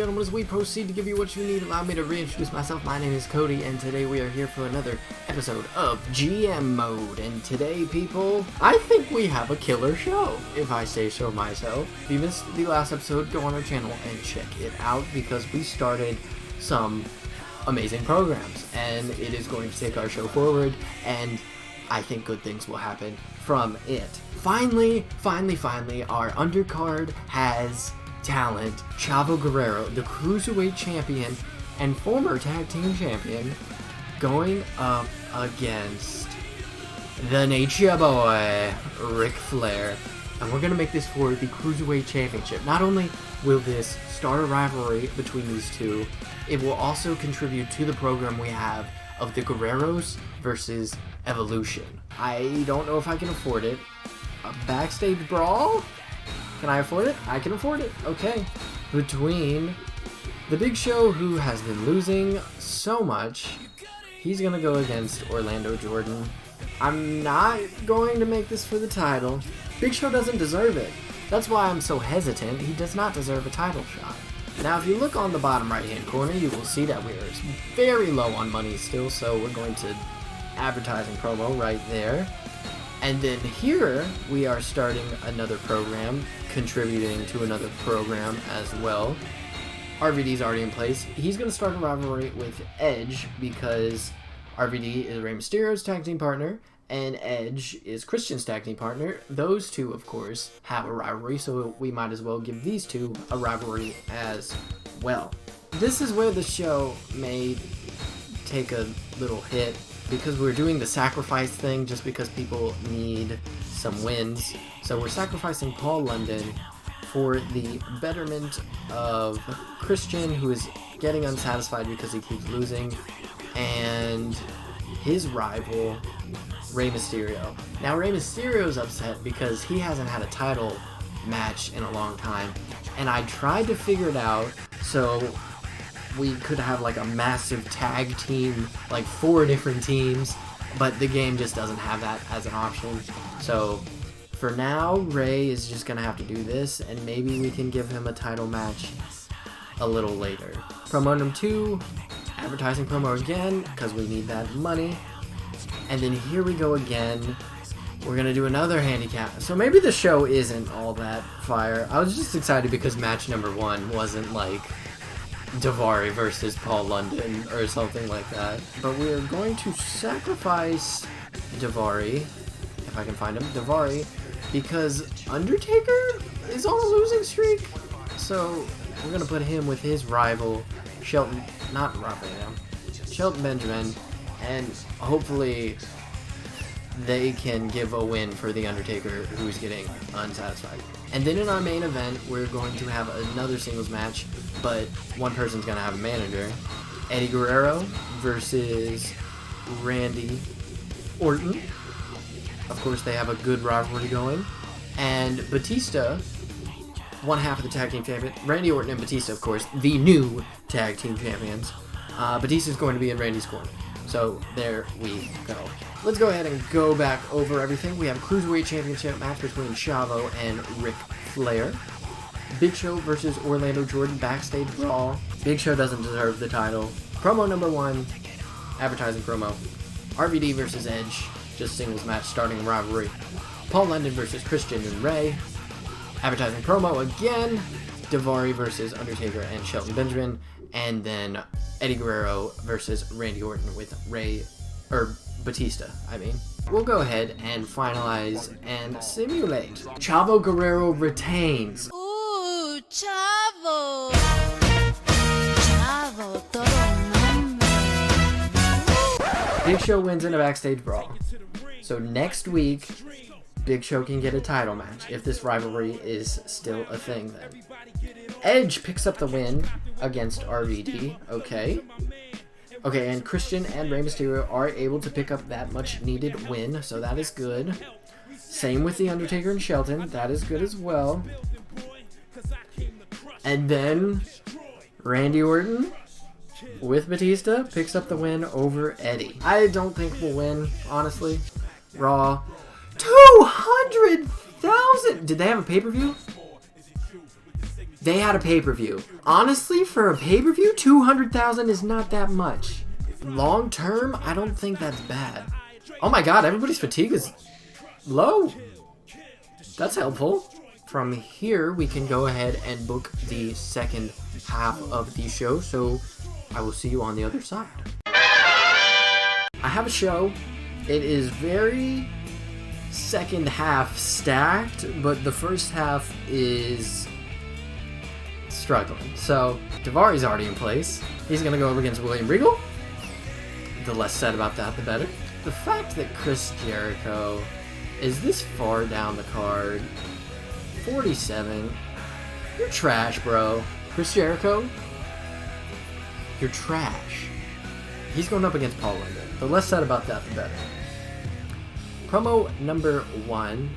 gentlemen, as we proceed to give you what you need, allow me to reintroduce myself. My name is Cody, and today we are here for another episode of GM Mode. And today, people, I think we have a killer show, if I say so myself. If you missed the last episode, go on our channel and check it out, because we started some amazing programs, and it is going to take our show forward, and I think good things will happen from it. Finally, our undercard has talent. Chavo Guerrero, the Cruiserweight Champion and former Tag Team Champion, going up against the Nature Boy, Ric Flair. And we're going to make this for the Cruiserweight Championship. Not only will this start a rivalry between these two, it will also contribute to the program we have of the Guerreros versus Evolution. I don't know if I can afford it. A backstage brawl? Can I afford it? I can afford it. Okay. Between the Big Show, who has been losing so much, he's going to go against Orlando Jordan. I'm not going to make this for the title. Big Show doesn't deserve it. That's why I'm so hesitant. He does not deserve a title shot. Now, if you look on the bottom right-hand corner, you will see that we're very low on money still, so we're going to advertising promo right there. And then here, we are starting another program, contributing to another program as well. RVD's already in place. He's going to start a rivalry with Edge, because RVD is Rey Mysterio's tag team partner, and Edge is Christian's tag team partner. Those two, of course, have a rivalry, so we might as well give these two a rivalry as well. This is where the show may take a little hit, because we're doing the sacrifice thing just because people need some wins. So we're sacrificing Paul London for the betterment of Christian, who is getting unsatisfied because he keeps losing, and his rival, Rey Mysterio. Now, Rey Mysterio's upset because he hasn't had a title match in a long time, and I tried to figure it out so we could have like a massive tag team, like 4 different teams, but the game just doesn't have that as an option. So for now, Rey is just gonna have to do this, and maybe we can give him a title match a little later. Promo number 2, advertising promo again, because we need that money. And then here we go again. We're gonna do another handicap. So maybe the show isn't all that fire. I was just excited because match number 1 wasn't like Daivari versus Paul London or something like that. But we're going to sacrifice Daivari, if I can find him, Daivari, because Undertaker is on a losing streak. So we're going to put him with his rival, Shelton Benjamin, and hopefully they can give a win for the Undertaker, who's getting unsatisfied. And then in our main event, we're going to have another singles match, but one person's going to have a manager. Eddie Guerrero versus Randy Orton. Of course, they have a good rivalry going. And Batista, one half of the tag team champion. Randy Orton and Batista, of course, the new tag team champions. Batista's going to be in Randy's corner. So there we go. Let's go ahead and go back over everything. We have a Cruiserweight Championship match between Chavo and Ric Flair. Big Show versus Orlando Jordan, backstage brawl. Big Show doesn't deserve the title. Promo number 1, advertising promo. RVD versus Edge, just singles match starting a rivalry. Paul London versus Christian and Rey. Advertising promo again. Daivari versus Undertaker and Shelton Benjamin. And then Eddie Guerrero versus Randy Orton with Batista, I mean. We'll go ahead and finalize and simulate. Chavo Guerrero retains. Ooh, Chavo. Chavo, todo nombre. Big Show wins in a backstage brawl. So next week, Big Show can get a title match, if this rivalry is still a thing then. Edge picks up the win against RVD, okay, and Christian and Rey Mysterio are able to pick up that much needed win, so that is good. Same with The Undertaker and Shelton, that is good as well. And then Randy Orton with Batista picks up the win over Eddie. I don't think we'll win, honestly. Raw. 200,000! Did they have a pay-per-view? They had a pay-per-view. Honestly, for a pay-per-view, 200,000 is not that much. Long term, I don't think that's bad. Oh my god, everybody's fatigue is low. That's helpful. From here, we can go ahead and book the second half of the show, so I will see you on the other side. I have a show. It is very second half stacked, but the first half is struggling. So, Daivari's already in place. He's going to go up against William Regal. The less said about that, the better. The fact that Chris Jericho is this far down the card, 47, you're trash, bro. Chris Jericho, you're trash. He's going up against Paul London. The less said about that, the better. Promo number 1,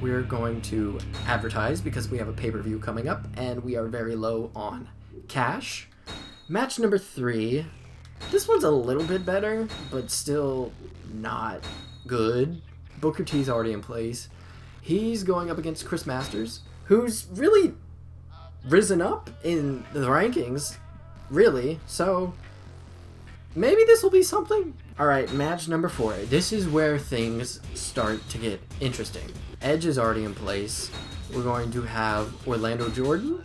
we're going to advertise because we have a pay-per-view coming up and we are very low on cash. Match number 3, this one's a little bit better, but still not good. Booker T's already in place. He's going up against Chris Masters, who's really risen up in the rankings, really, so maybe this will be something. Alright, match number 4. This is where things start to get interesting. Edge is already in place. We're going to have Orlando Jordan,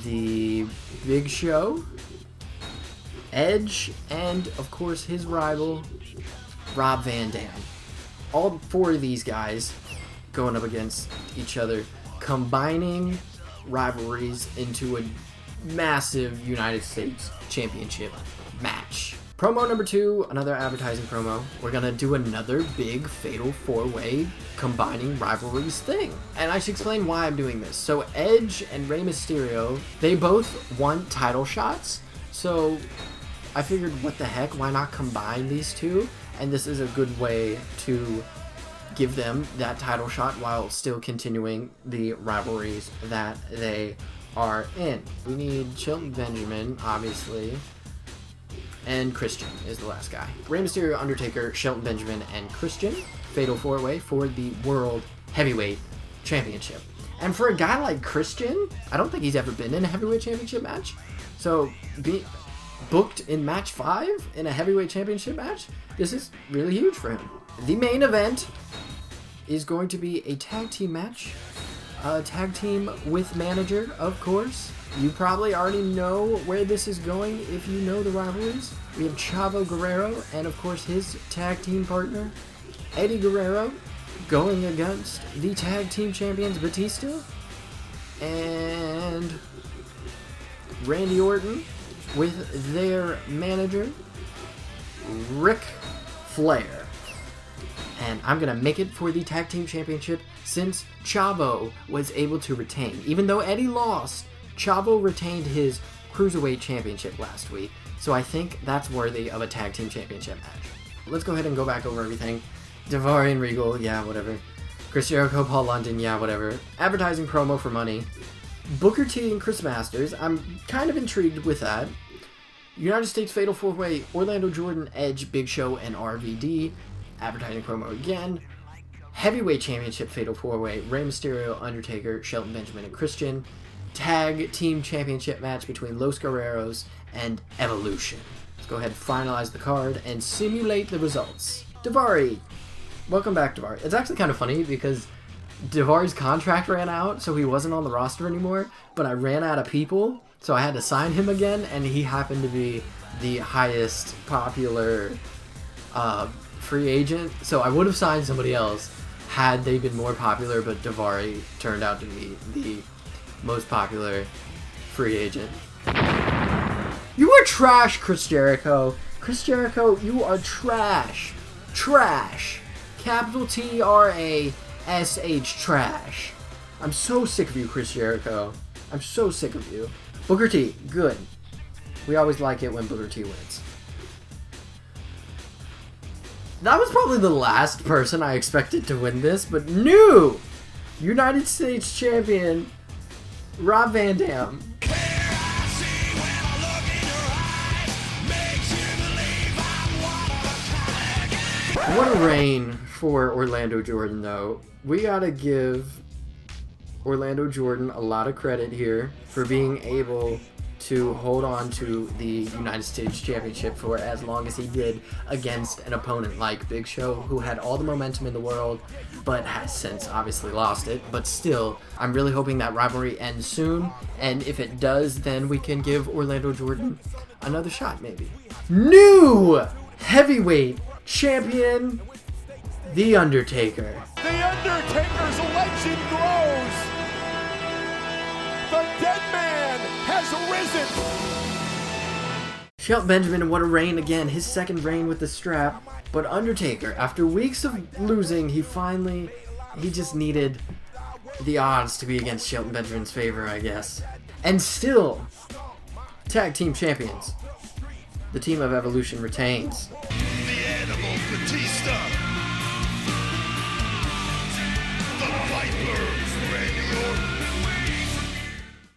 the Big Show, Edge, and of course his rival, Rob Van Dam. All 4 of these guys going up against each other, combining rivalries into a massive United States Championship match. Promo number 2, another advertising promo. We're gonna do another big fatal 4-way combining rivalries thing. And I should explain why I'm doing this. So Edge and Rey Mysterio, they both want title shots. So I figured, what the heck, why not combine these two? And this is a good way to give them that title shot while still continuing the rivalries that they are in. We need Shelton Benjamin, obviously, and Christian is the last guy. Rey Mysterio, Undertaker, Shelton Benjamin, and Christian. Fatal 4-way for the World Heavyweight Championship. And for a guy like Christian, I don't think he's ever been in a Heavyweight Championship match. So, be booked in match 5 in a Heavyweight Championship match, this is really huge for him. The main event is going to be a tag team match. A tag team with manager, of course. You probably already know where this is going if you know the rivalries. We have Chavo Guerrero and, of course, his tag team partner, Eddie Guerrero, going against the tag team champions Batista and Randy Orton with their manager, Ric Flair. And I'm going to make it for the tag team championship since Chavo was able to retain. Even though Eddie lost, Chavo retained his Cruiserweight Championship last week, so I think that's worthy of a tag team championship match. Let's go ahead and go back over everything. Daivari and Regal, yeah, whatever. Chris Jericho, Paul London, yeah, whatever. Advertising promo for money. Booker T and Chris Masters, I'm kind of intrigued with that. United States Fatal 4-Way, Orlando Jordan, Edge, Big Show, and RVD. Advertising promo again. Heavyweight Championship Fatal 4-Way, Rey Mysterio, Undertaker, Shelton Benjamin, and Christian. Tag Team Championship match between Los Guerreros and Evolution. Let's go ahead and finalize the card and simulate the results. Daivari. Welcome back, Daivari. It's actually kind of funny because Daivari's contract ran out, so he wasn't on the roster anymore, but I ran out of people, so I had to sign him again, and he happened to be the highest popular free agent, so I would have signed somebody else had they been more popular, but Daivari turned out to be the most popular free agent. You are trash, Chris Jericho. Chris Jericho, you are trash. Trash. Capital T-R-A-S-H, trash. I'm so sick of you, Chris Jericho. I'm so sick of you. Booker T, good. We always like it when Booker T wins. That was probably the last person I expected to win this, but new United States Champion Rob Van Dam. What a reign for Orlando Jordan, though. We gotta give Orlando Jordan a lot of credit here for being able to hold on to the United States Championship for as long as he did against an opponent like Big Show, who had all the momentum in the world, but has since obviously lost it. But still, I'm really hoping that rivalry ends soon, and if it does, then we can give Orlando Jordan another shot, maybe. New heavyweight champion, The Undertaker. The Undertaker's legend grows. The dead man has risen. Shelton Benjamin, what a reign again. His second reign with the strap. But Undertaker, after weeks of losing, he just needed the odds to be against Shelton Benjamin's favor, I guess. And still, tag team champions. The Team of Evolution retains. The Animal Batista. The Viper, Randy Orton.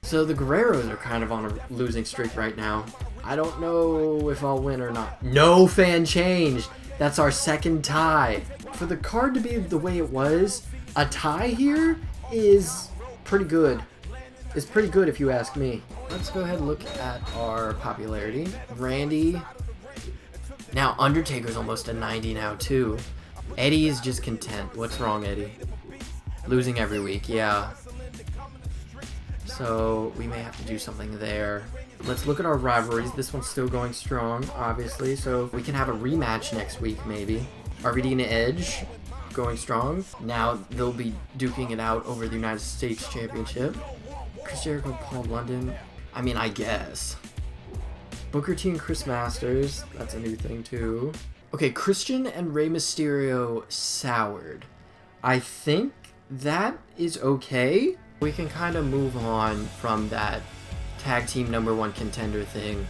So the Guerreros are kind of on a losing streak right now. I don't know if I'll win or not. No fan changed. That's our second tie. For the card to be the way it was, a tie here is pretty good. It's pretty good if you ask me. Let's go ahead and look at our popularity. Randy. Now Undertaker's almost a 90 now too. Eddie is just content. What's wrong, Eddie? Losing every week, yeah. So we may have to do something there. Let's look at our rivalries. This one's still going strong, obviously. So we can have a rematch next week, maybe. RVD and Edge going strong. Now they'll be duking it out over the United States Championship. Chris Jericho, Paul London. I mean, I guess. Booker T and Chris Masters. That's a new thing, too. Okay, Christian and Rey Mysterio soured. I think that is okay. We can kind of move on from that tag team #1 contender thing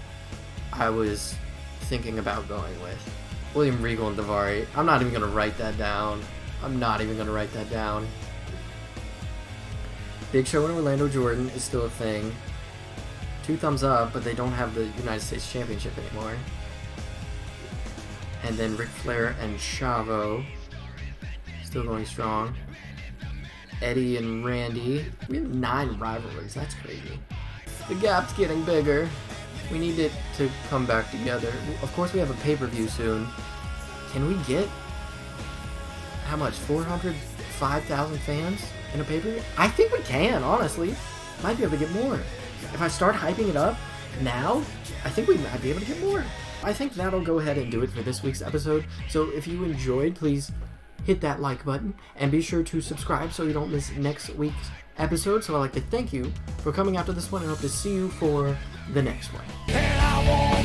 I was thinking about going with. William Regal and Daivari. I'm not even going to write that down. Big Show and Orlando Jordan is still a thing. 2 thumbs up, but they don't have the United States Championship anymore. And then Ric Flair and Chavo still going strong. Eddie and Randy. We have 9 rivalries. That's crazy. The gap's getting bigger. We need it to come back together. Of course, we have a pay-per-view soon. Can we get, how much, 405,000 fans in a pay-per-view? I think we can, honestly. Might be able to get more. If I start hyping it up now, I think we might be able to get more. I think that'll go ahead and do it for this week's episode. So if you enjoyed, please hit that like button and be sure to subscribe so you don't miss next week's episode. So I'd like to thank you for coming out to this one and hope to see you for the next one. And I want